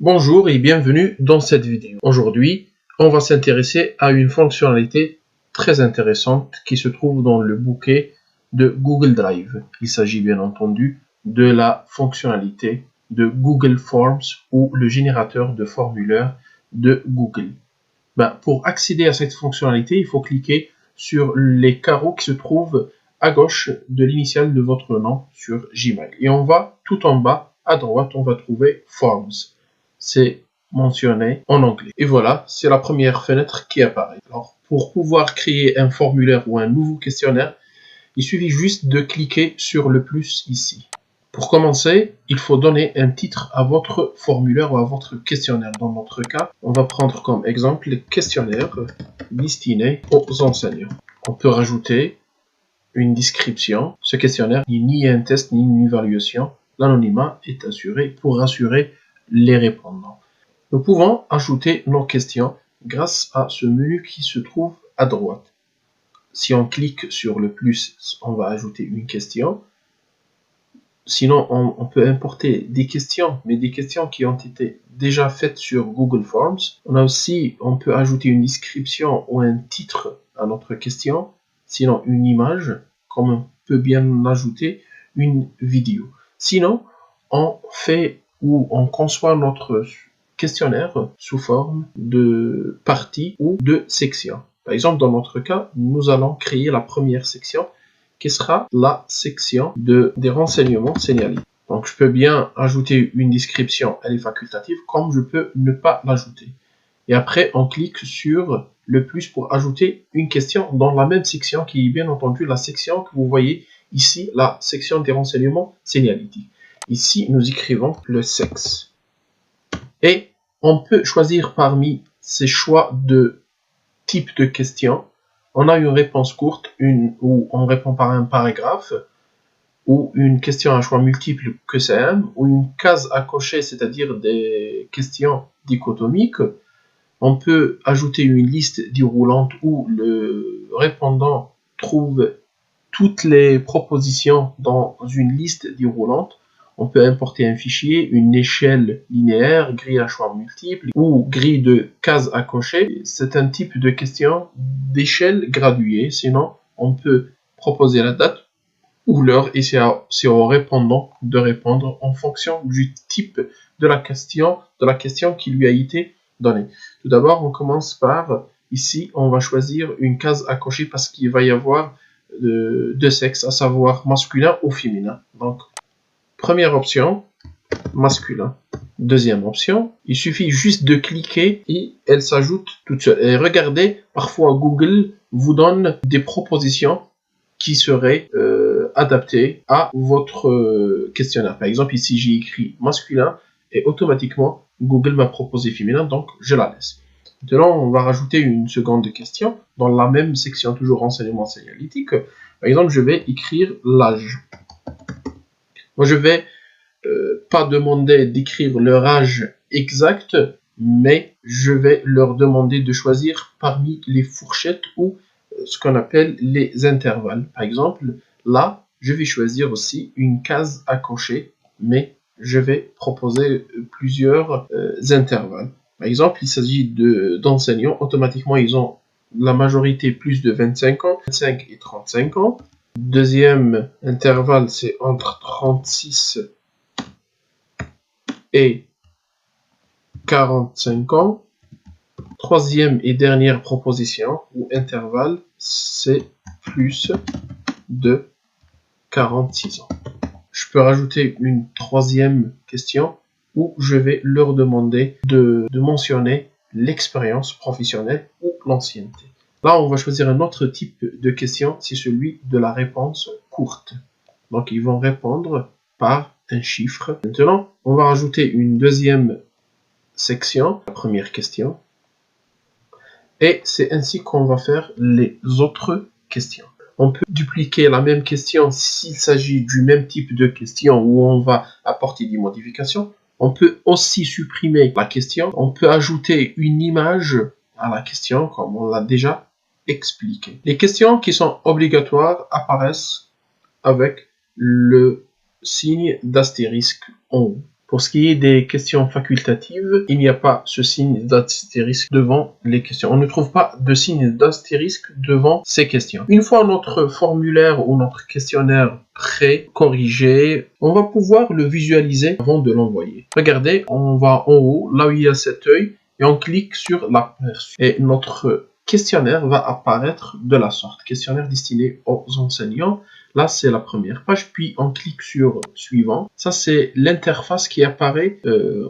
Bonjour et bienvenue dans cette vidéo. Aujourd'hui, on va s'intéresser à une fonctionnalité très intéressante qui se trouve dans le bouquet de Google Drive. Il s'agit bien entendu de la fonctionnalité de Google Forms ou le générateur de formulaire de Google. Pour accéder à cette fonctionnalité, il faut cliquer sur les carreaux qui se trouvent à gauche de l'initiale de votre nom sur Gmail. Et on va tout en bas, à droite, on va trouver Forms. C'est mentionné en anglais. Et voilà, c'est la première fenêtre qui apparaît. Alors, pour pouvoir créer un formulaire ou un nouveau questionnaire, il suffit juste de cliquer sur le plus ici. Pour commencer, il faut donner un titre à votre formulaire ou à votre questionnaire. Dans notre cas, on va prendre comme exemple le questionnaire destiné aux enseignants. On peut rajouter une description. Ce questionnaire n'est ni un test ni une évaluation. L'anonymat est assuré pour rassurer les répondants. Nous pouvons ajouter nos questions grâce à ce menu qui se trouve à droite. Si on clique sur le plus, on va ajouter une question. Sinon, on peut importer des questions, mais des questions qui ont été déjà faites sur Google Forms. On peut ajouter une description ou un titre à notre question. Sinon, une image, comme on peut bien ajouter une vidéo. Sinon, on conçoit notre questionnaire sous forme de parties ou de sections. Par exemple, dans notre cas, nous allons créer la première section qui sera la section des renseignements signalétiques. Donc, je peux bien ajouter une description, elle est facultative, comme je peux ne pas l'ajouter. Et après, on clique sur le plus pour ajouter une question dans la même section qui est bien entendu la section que vous voyez ici, la section des renseignements signalétiques. Ici, nous écrivons le sexe. Et on peut choisir parmi ces choix de type de questions. On a une réponse courte, où on répond par un paragraphe, ou une question à choix multiple que c'est ou une case à cocher, c'est-à-dire des questions dichotomiques. On peut ajouter une liste déroulante où le répondant trouve toutes les propositions dans une liste déroulante. On peut importer un fichier, une échelle linéaire, grille à choix multiples ou grille de cases à cocher. C'est un type de question d'échelle graduée. Sinon, on peut proposer la date ou l'heure et c'est au répondant de répondre en fonction du type de la question qui lui a été donnée. Tout d'abord, on commence par, ici, on va choisir une case à cocher parce qu'il va y avoir deux sexes, à savoir masculin ou féminin. Donc, première option, masculin. Deuxième option, il suffit juste de cliquer et elle s'ajoute toute seule. Et regardez, parfois Google vous donne des propositions qui seraient adaptées à votre questionnaire. Par exemple, ici j'ai écrit masculin et automatiquement Google m'a proposé féminin, donc je la laisse. Maintenant, on va rajouter une seconde question dans la même section, toujours renseignement signalétique. Par exemple, je vais écrire l'âge. Moi, je vais pas demander d'écrire leur âge exact, mais je vais leur demander de choisir parmi les fourchettes ou ce qu'on appelle les intervalles. Par exemple, là, je vais choisir aussi une case à cocher, mais je vais proposer plusieurs intervalles. Par exemple, il s'agit d'enseignants. Automatiquement, ils ont la majorité plus de 25 ans, 25 et 35 ans. Deuxième intervalle, c'est entre 36 et 45 ans. Troisième et dernière proposition ou intervalle, c'est plus de 46 ans. Je peux rajouter une troisième question où je vais leur demander de mentionner l'expérience professionnelle ou l'ancienneté. Là, on va choisir un autre type de question, c'est celui de la réponse courte. Donc, ils vont répondre par un chiffre. Maintenant, on va rajouter une deuxième section, la première question. Et c'est ainsi qu'on va faire les autres questions. On peut dupliquer la même question s'il s'agit du même type de question où on va apporter des modifications. On peut aussi supprimer la question. On peut ajouter une image à la question comme on l'a déjà expliqué. Les questions qui sont obligatoires apparaissent avec le signe d'astérisque en haut. Pour ce qui est des questions facultatives, il n'y a pas ce signe d'astérisque devant les questions. On ne trouve pas de signe d'astérisque devant ces questions. Une fois notre formulaire ou notre questionnaire prêt, corrigé, on va pouvoir le visualiser avant de l'envoyer. Regardez, on va en haut, là où il y a cet œil, et on clique sur l'aperçu. Et notre questionnaire va apparaître de la sorte. Questionnaire destiné aux enseignants. Là, c'est la première page, puis on clique sur suivant. Ça, c'est l'interface qui apparaît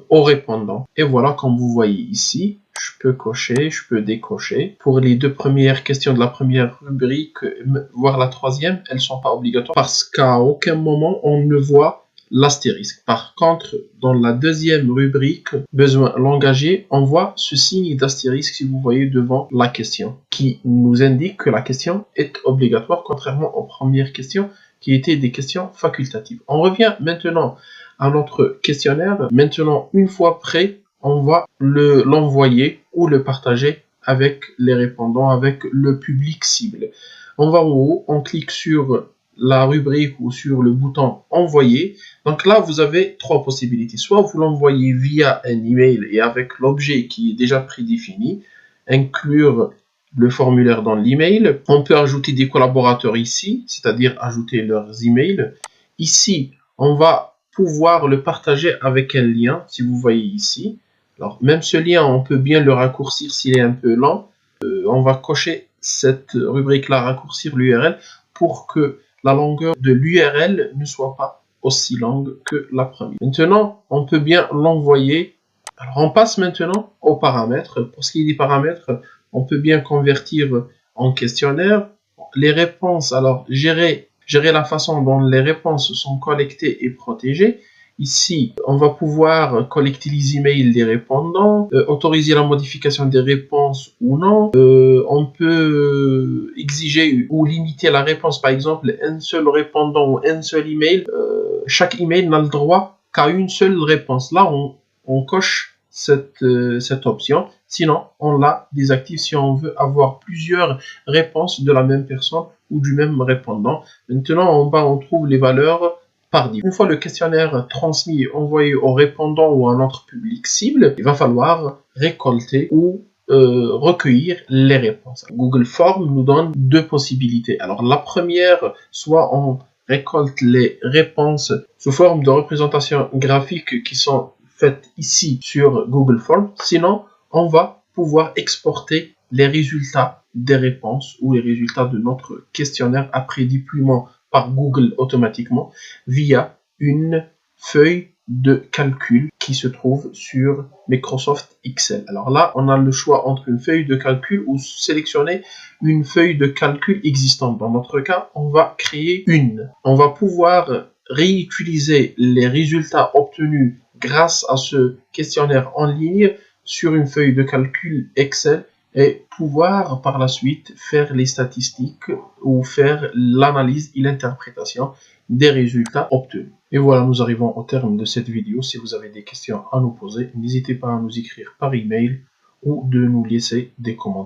au répondant. Et voilà, comme vous voyez ici, je peux cocher, je peux décocher. Pour les deux premières questions de la première rubrique, voire la troisième, elles ne sont pas obligatoires parce qu'à aucun moment, on ne voit l'astérisque. Par contre, dans la deuxième rubrique, besoin langagier, on voit ce signe d'astérisque si vous voyez devant la question, qui nous indique que la question est obligatoire, contrairement aux premières questions qui étaient des questions facultatives. On revient maintenant à notre questionnaire. Maintenant, une fois prêt, on va l'envoyer ou le partager avec les répondants, avec le public cible. On va en haut, on clique sur la rubrique ou sur le bouton envoyer. Donc là, vous avez trois possibilités. Soit vous l'envoyez via un email et avec l'objet qui est déjà prédéfini, inclure le formulaire dans l'email. On peut ajouter des collaborateurs ici, c'est-à-dire ajouter leurs emails. Ici, on va pouvoir le partager avec un lien, si vous voyez ici. Alors, même ce lien, on peut bien le raccourcir s'il est un peu lent. On va cocher cette rubrique-là, raccourcir l'URL, pour que la longueur de l'URL ne soit pas aussi longue que la première. Maintenant, on peut bien l'envoyer. Alors, on passe maintenant aux paramètres. Pour ce qui est des paramètres, on peut bien convertir en questionnaire. Les réponses, alors, gérer la façon dont les réponses sont collectées et protégées. Ici, on va pouvoir collecter les emails des répondants, autoriser la modification des réponses ou non. On peut exiger ou limiter la réponse, par exemple, un seul répondant ou un seul email. Chaque email n'a le droit qu'à une seule réponse. Là, on coche cette option. Sinon, on la désactive si on veut avoir plusieurs réponses de la même personne ou du même répondant. Maintenant, en bas, on trouve les valeurs par div. Une fois le questionnaire transmis et envoyé au répondant ou à notre public cible, il va falloir récolter ou recueillir les réponses. Google Forms nous donne deux possibilités. Alors la première, soit on récolte les réponses sous forme de représentation graphique qui sont faites ici sur Google Forms. Sinon, on va pouvoir exporter les résultats des réponses ou les résultats de notre questionnaire après déploiement par Google automatiquement via une feuille de calcul qui se trouve sur Microsoft Excel. Alors là, on a le choix entre une feuille de calcul ou sélectionner une feuille de calcul existante. Dans notre cas, on va créer une. On va pouvoir réutiliser les résultats obtenus grâce à ce questionnaire en ligne sur une feuille de calcul Excel et pouvoir par la suite faire les statistiques ou faire l'analyse et l'interprétation des résultats obtenus. Et voilà, nous arrivons au terme de cette vidéo. Si vous avez des questions à nous poser, n'hésitez pas à nous écrire par email ou de nous laisser des commentaires.